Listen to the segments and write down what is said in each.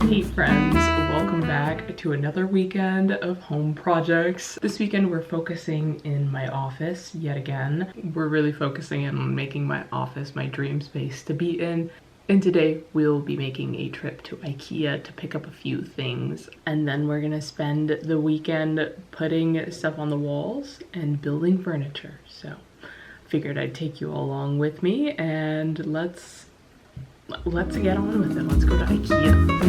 Hey friends, welcome back to another weekend of home projects. This weekend we're focusing in my office yet again. We're really focusing in on making my office my dream space to be in. And today we'll be making a trip to IKEA to pick up a few things. And then we're gonna spend the weekend putting stuff on the walls and building furniture. So figured I'd take you along with me and let's get on with it. Let's go to IKEA.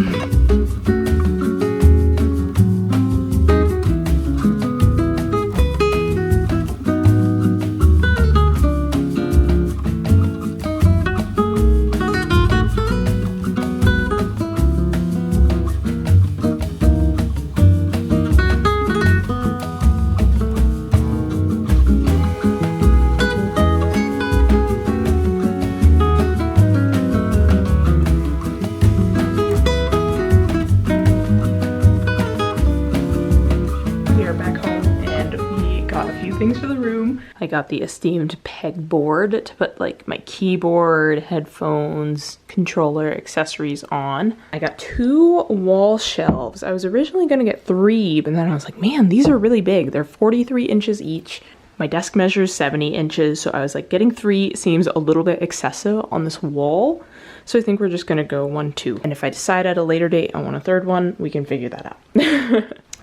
Things for the room. I got the esteemed pegboard to put like my keyboard, headphones, controller, accessories on. I got 2 wall shelves. I was originally gonna get 3, but then I was like, man, these are really big. They're 43 inches each. My desk measures 70 inches, so I was like, getting 3 seems a little bit excessive on this wall. So I think we're just gonna go 1, 2. And if I decide at a later date I want a 3rd one, we can figure that out.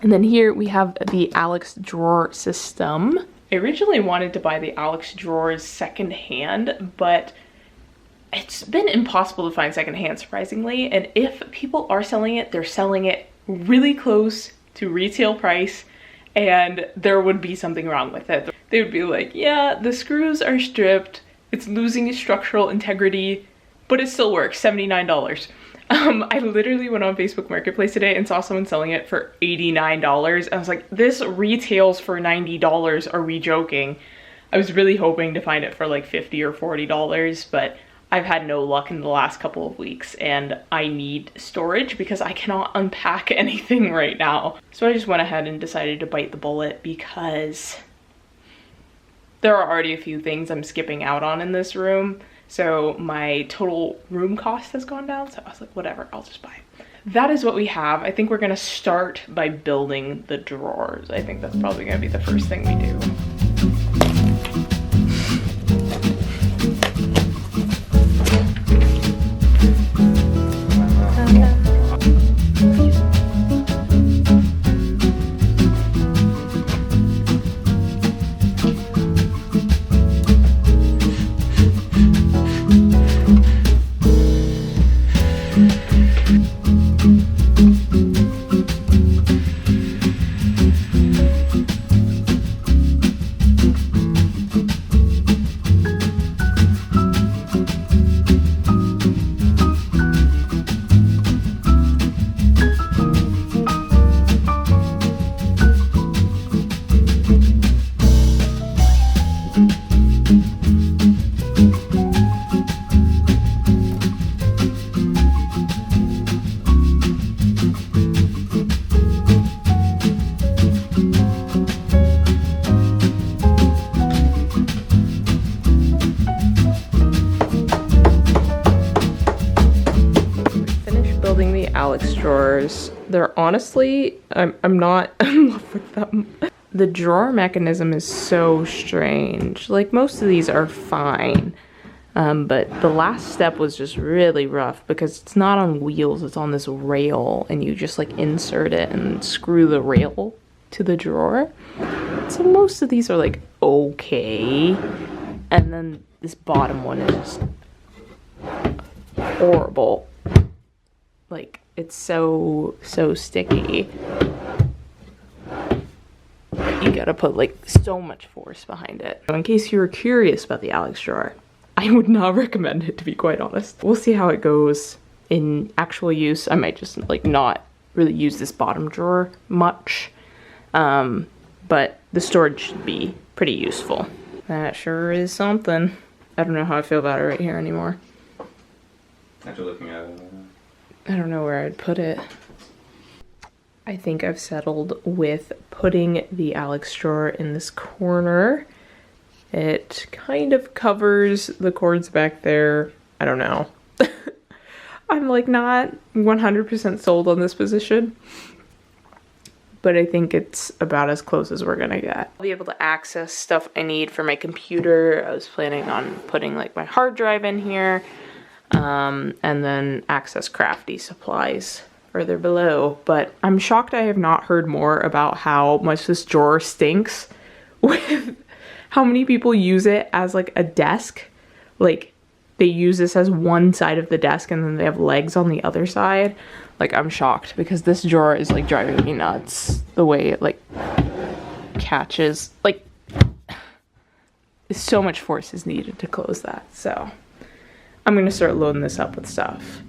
And then here we have the Alex drawer system. I originally wanted to buy the Alex drawers secondhand, but it's been impossible to find secondhand, surprisingly. And if people are selling it, they're selling it really close to retail price, and there would be something wrong with it. They would be like, yeah, the screws are stripped, it's losing its structural integrity, but it still works, $79. I literally went on Facebook Marketplace today and saw someone selling it for $89. I was like, this retails for $90. Are we joking? I was really hoping to find it for like $50 or $40, but I've had no luck in the last couple of weeks and I need storage because I cannot unpack anything right now. So I just went ahead and decided to bite the bullet because there are already a few things I'm skipping out on in this room. So my total room cost has gone down. So I was like, whatever, I'll just buy it. That is what we have. I think we're gonna start by building the drawers. I think that's probably gonna be the first thing we do. Alex drawers. They're honestly, I'm not in love with them. The drawer mechanism is so strange. Like most of these are fine, but the last step was just really rough because it's not on wheels, it's on this rail and you just like insert it and screw the rail to the drawer. So most of these are like okay. And then this bottom one is horrible. Like, it's so sticky. You gotta put like so much force behind it. So in case you were curious about the Alex drawer, I would not recommend it, to be quite honest. We'll see how it goes in actual use. I might just like not really use this bottom drawer much, but the storage should be pretty useful. That sure is something. I don't know how I feel about it right here anymore. After looking at it, I don't know where I'd put it. I think I've settled with putting the Alex drawer in this corner. It kind of covers the cords back there. I don't know. I'm like not 100% sold on this position, but I think it's about as close as we're gonna get. I'll be able to access stuff I need for my computer. I was planning on putting like my hard drive in here, and then access crafty supplies further below. But I'm shocked I have not heard more about how much this drawer stinks with how many people use it as like a desk. Like they use this as one side of the desk and then they have legs on the other side. Like I'm shocked because this drawer is like driving me nuts. The way it like catches, like so much force is needed to close that. So I'm gonna start loading this up with stuff.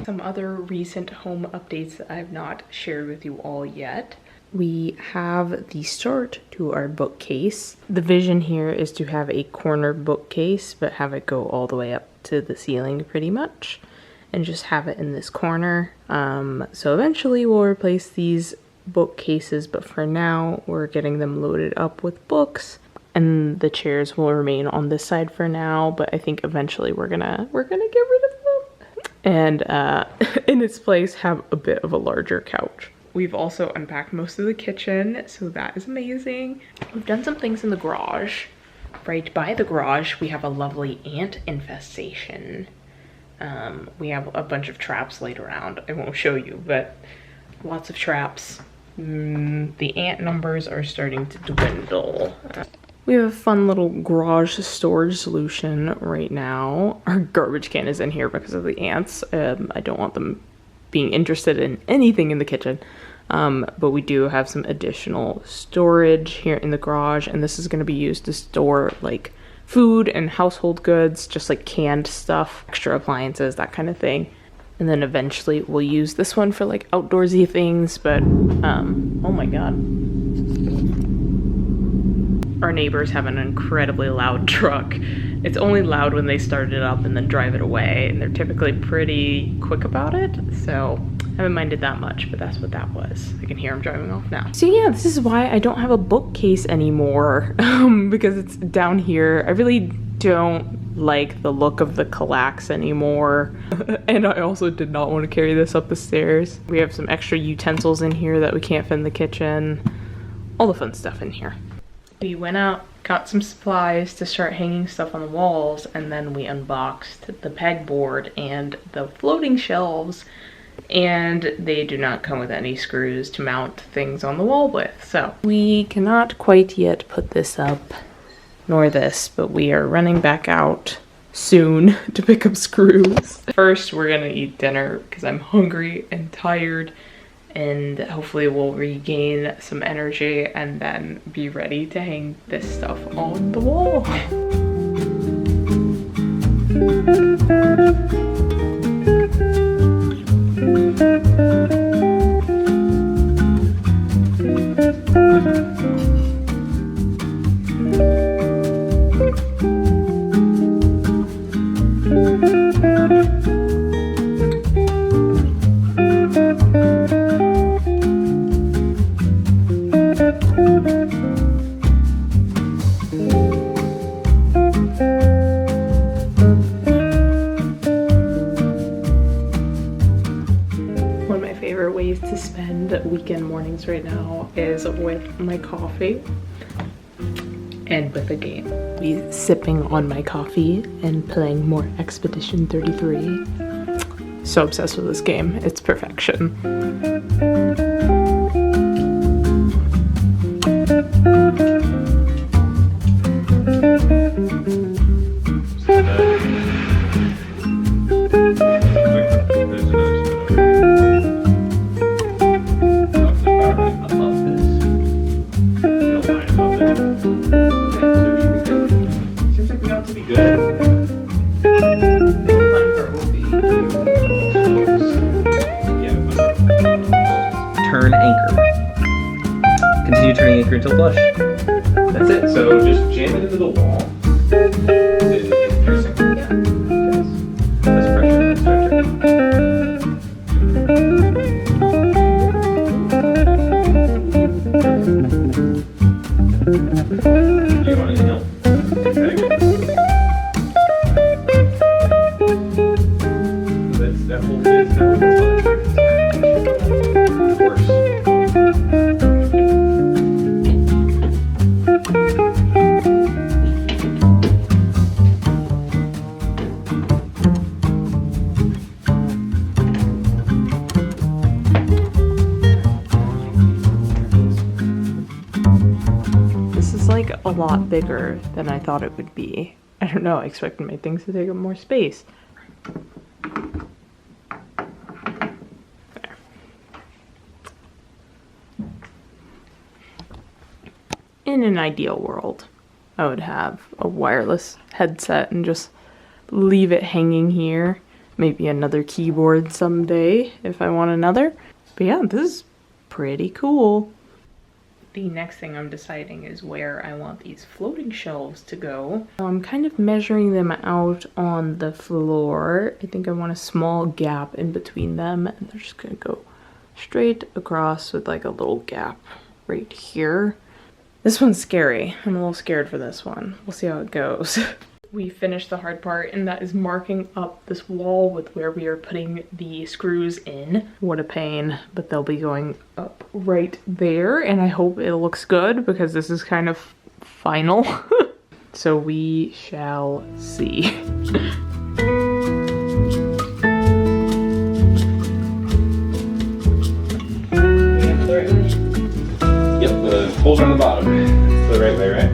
Some other recent home updates that I have not shared with you all yet. We have the start to our bookcase. The vision here is to have a corner bookcase, but have it go all the way up to the ceiling pretty much, and just have it in this corner. So eventually we'll replace these bookcases, but for now we're getting them loaded up with books, and the chairs will remain on this side for now, but I think eventually we're gonna get rid of them. And in its place have a bit of a larger couch. We've also unpacked most of the kitchen, so that is amazing. We've done some things in the garage. Right by the garage, we have a lovely ant infestation. We have a bunch of traps laid around. I won't show you, but lots of traps. The ant numbers are starting to dwindle. We have a fun little garage storage solution right now. Our garbage can is in here because of the ants. I don't want them being interested in anything in the kitchen. But we do have some additional storage here in the garage, and this is going to be used to store like food and household goods, just like canned stuff, extra appliances, that kind of thing. And then eventually we'll use this one for like outdoorsy things, but oh my god. Our neighbors have an incredibly loud truck. It's only loud when they start it up and then drive it away, and they're typically pretty quick about it, so I haven't minded that much, but that's what that was. I can hear them driving off now. So yeah, this is why I don't have a bookcase anymore, because it's down here. I really don't like the look of the Kallax anymore, and I also did not want to carry this up the stairs. We have some extra utensils in here that we can't fit in the kitchen. All the fun stuff in here. We went out, got some supplies to start hanging stuff on the walls, and then we unboxed the pegboard and the floating shelves, and they do not come with any screws to mount things on the wall with. So we cannot quite yet put this up, nor this, but we are running back out soon to pick up screws. First, we're gonna eat dinner because I'm hungry and tired, and hopefully we'll regain some energy and then be ready to hang this stuff on the wall. To spend weekend mornings right now is with my coffee and with a game. Be sipping on my coffee and playing more Expedition 33. So obsessed with this game, it's perfection. Turn anchor. Continue turning anchor until flush. That's it. So just jam it into the wall. It's piercing. Yeah. Less pressure. Do you want anything else? Very good. So that whole thing is now worse. This is like a lot bigger than I thought it would be. I don't know, I expected my things to take up more space. There. In an ideal world, I would have a wireless headset and just leave it hanging here. Maybe another keyboard someday if I want another. But yeah, this is pretty cool. The next thing I'm deciding is where I want these floating shelves to go. I'm kind of measuring them out on the floor. I think I want a small gap in between them, and they're just gonna go straight across with like a little gap right here. This one's scary. I'm a little scared for this one. We'll see how it goes. We finished the hard part, and that is marking up this wall with where we are putting the screws in. What a pain, but they'll be going up right there, and I hope it looks good because this is kind of final. So we shall see. Yep, the holes are on the bottom. It's the right way, right?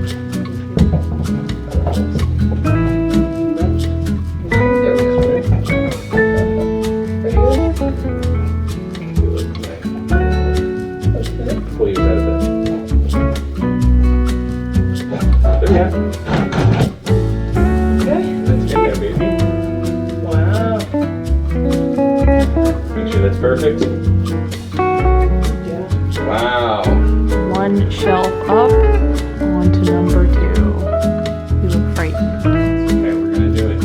Pull yours out of it. There we go. Okay. That's in there, baby. Wow. Make sure that's perfect. Yeah. Wow. One shelf up, on to number 2. You look frightened. Okay, we're gonna do it.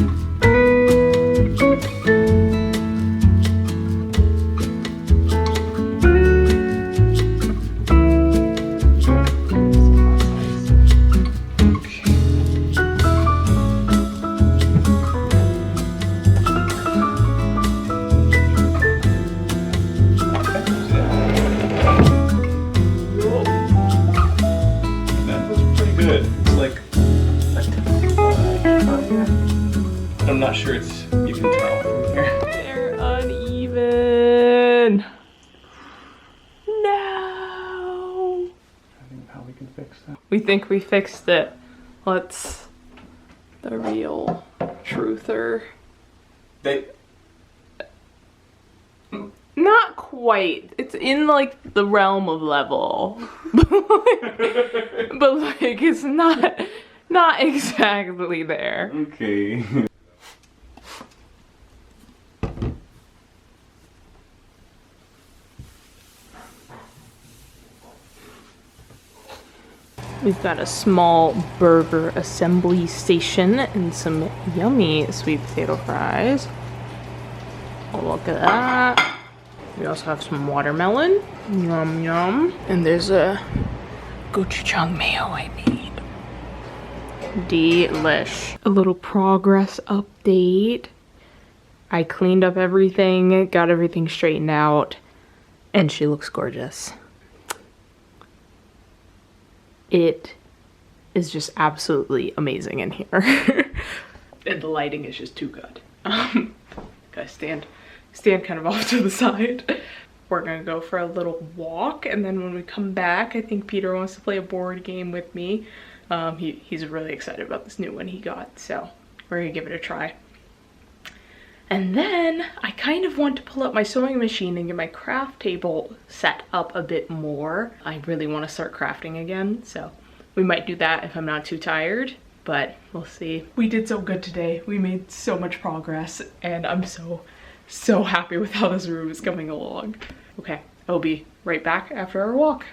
That was pretty good. It's like I'm not sure it's you can tell from here. They're uneven. No. I think how we can fix that. We think we fixed it. Let's the real truther. They Not quite. It's in like the realm of level. But like it's not exactly there. okay. We've got a small burger assembly station and some yummy sweet potato fries. Oh, look at that. We also have some watermelon. Yum yum. And there's a gochujang mayo I made. Delish. A little progress update. I cleaned up everything, got everything straightened out, and she looks gorgeous. It is just absolutely amazing in here. And the lighting is just too good. Gotta stand kind of off to the side. We're gonna go for a little walk, and then when we come back, I think Peter wants to play a board game with me. He's really excited about this new one he got, so we're gonna give it a try. And then I kind of want to pull up my sewing machine and get my craft table set up a bit more. I really want to start crafting again, so we might do that if I'm not too tired, but we'll see. We did so good today. We made so much progress, and I'm so happy with how this room is coming along. Okay, I'll be right back after our walk.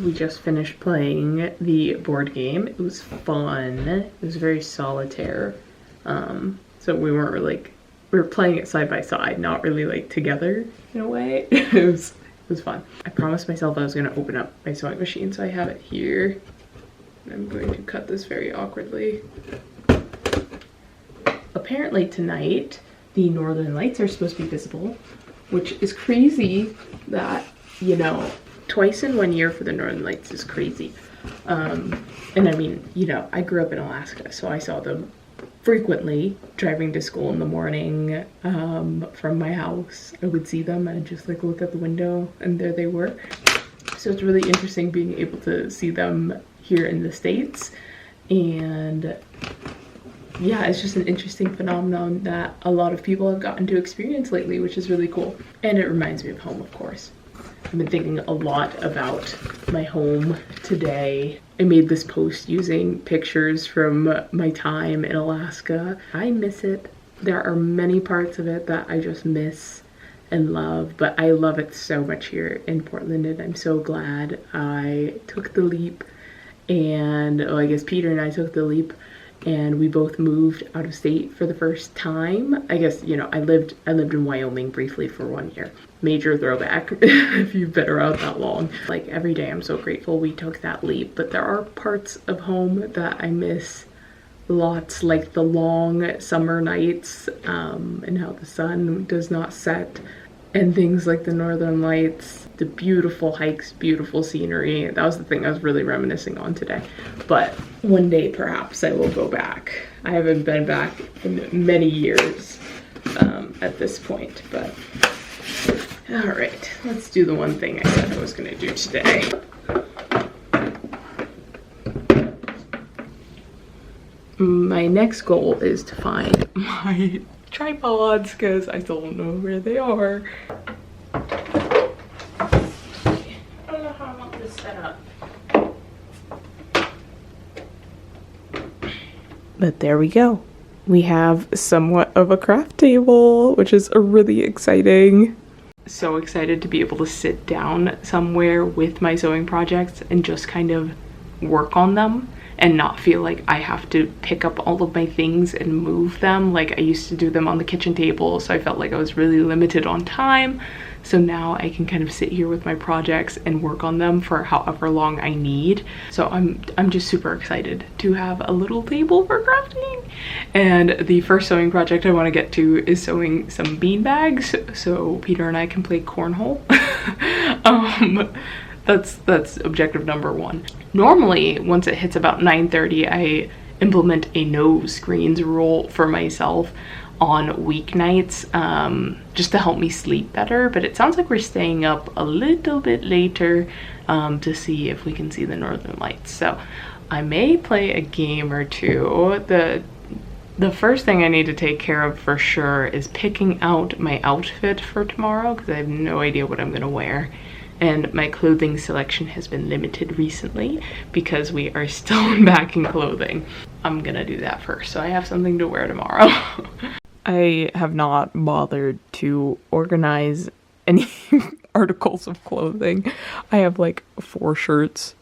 We just finished playing the board game. It was fun. It was very solitaire. So we weren't really like, we were playing it side by side, not really like together in a way. It was fun. I promised myself I was gonna open up my sewing machine, so I have it here. I'm going to cut this very awkwardly. Apparently tonight, the northern lights are supposed to be visible, which is crazy that, you know, twice in 1 year for the northern lights is crazy. And I mean, you know, I grew up in Alaska, so I saw them frequently driving to school in the morning from my house. I would see them and just like look out the window and there they were. So it's really interesting being able to see them here in the States. And yeah, it's just an interesting phenomenon that a lot of people have gotten to experience lately, which is really cool. And it reminds me of home, of course. I've been thinking a lot about my home today. I made this post using pictures from my time in Alaska. I miss it. There are many parts of it that I just miss and love, but I love it so much here in Portland, and I'm so glad I took the leap. And well, I guess Peter and I took the leap, and we both moved out of state for the first time. I guess, you know, I lived in Wyoming briefly for 1 year. Major throwback if you've been around that long. Like every day I'm so grateful we took that leap, but there are parts of home that I miss lots, like the long summer nights and how the sun does not set, and things like the northern lights, the beautiful hikes, beautiful scenery. That was the thing I was really reminiscing on today. But one day perhaps I will go back. I haven't been back in many years at this point, but all right, let's do the one thing I said I was gonna do today. My next goal is to find my tripods because I still don't know where they are. I don't know how I want this set up. But there we go. We have somewhat of a craft table, which is really exciting. So excited to be able to sit down somewhere with my sewing projects and just kind of work on them and not feel like I have to pick up all of my things and move them like I used to do them on the kitchen table. So I felt like I was really limited on time. So now I can kind of sit here with my projects and work on them for however long I need. So I'm just super excited to have a little table for crafting. And the first sewing project I want to get to is sewing some bean bags so Peter and I can play cornhole. That's objective number one. Normally, once it hits about 9:30, I implement a no screens rule for myself on weeknights, just to help me sleep better. But it sounds like we're staying up a little bit later to see if we can see the northern lights. So I may play a game or two. The first thing I need to take care of for sure is picking out my outfit for tomorrow, because I have no idea what I'm gonna wear. And my clothing selection has been limited recently because we are still unpacking clothing. I'm gonna do that first so I have something to wear tomorrow. I have not bothered to organize any articles of clothing. I have like 4 shirts.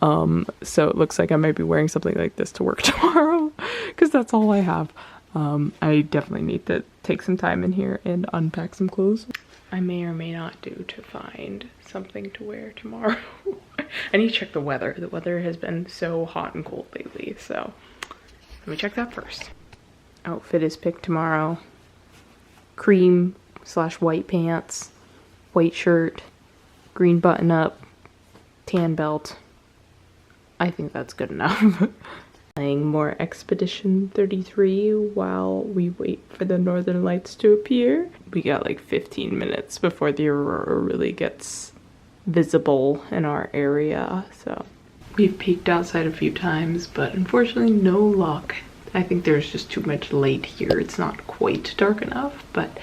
So it looks like I might be wearing something like this to work tomorrow because that's all I have. I definitely need to take some time in here and unpack some clothes. I may or may not do to find something to wear tomorrow. I need to check the weather. The weather has been so hot and cold lately, so let me check that first. Outfit is picked tomorrow. Cream/white pants, white shirt, green button up, tan belt. I think that's good enough. Playing more Expedition 33 while we wait for the northern lights to appear. We got like 15 minutes before the aurora really gets visible in our area, so we've peeked outside a few times, but unfortunately no luck. I think there's just too much light here. It's not quite dark enough, but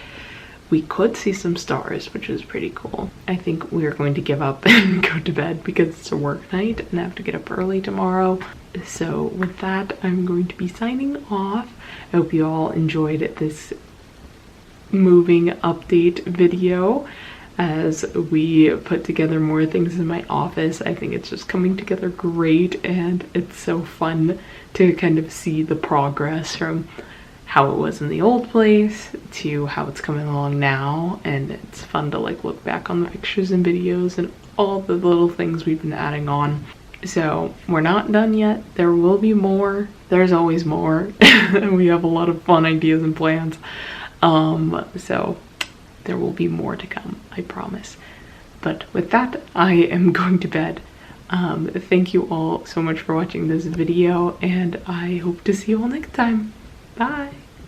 we could see some stars, which is pretty cool. I think we're going to give up and go to bed because it's a work night and I have to get up early tomorrow. So with that, I'm going to be signing off. I hope you all enjoyed this moving update video as we put together more things in my office. I think it's just coming together great, and it's so fun to kind of see the progress from how it was in the old place to how it's coming along now. And it's fun to like look back on the pictures and videos and all the little things we've been adding on. So we're not done yet. There will be more. There's always more. We have a lot of fun ideas and plans. So there will be more to come, I promise. But with that, I am going to bed. Thank you all so much for watching this video, and I hope to see you all next time. Bye!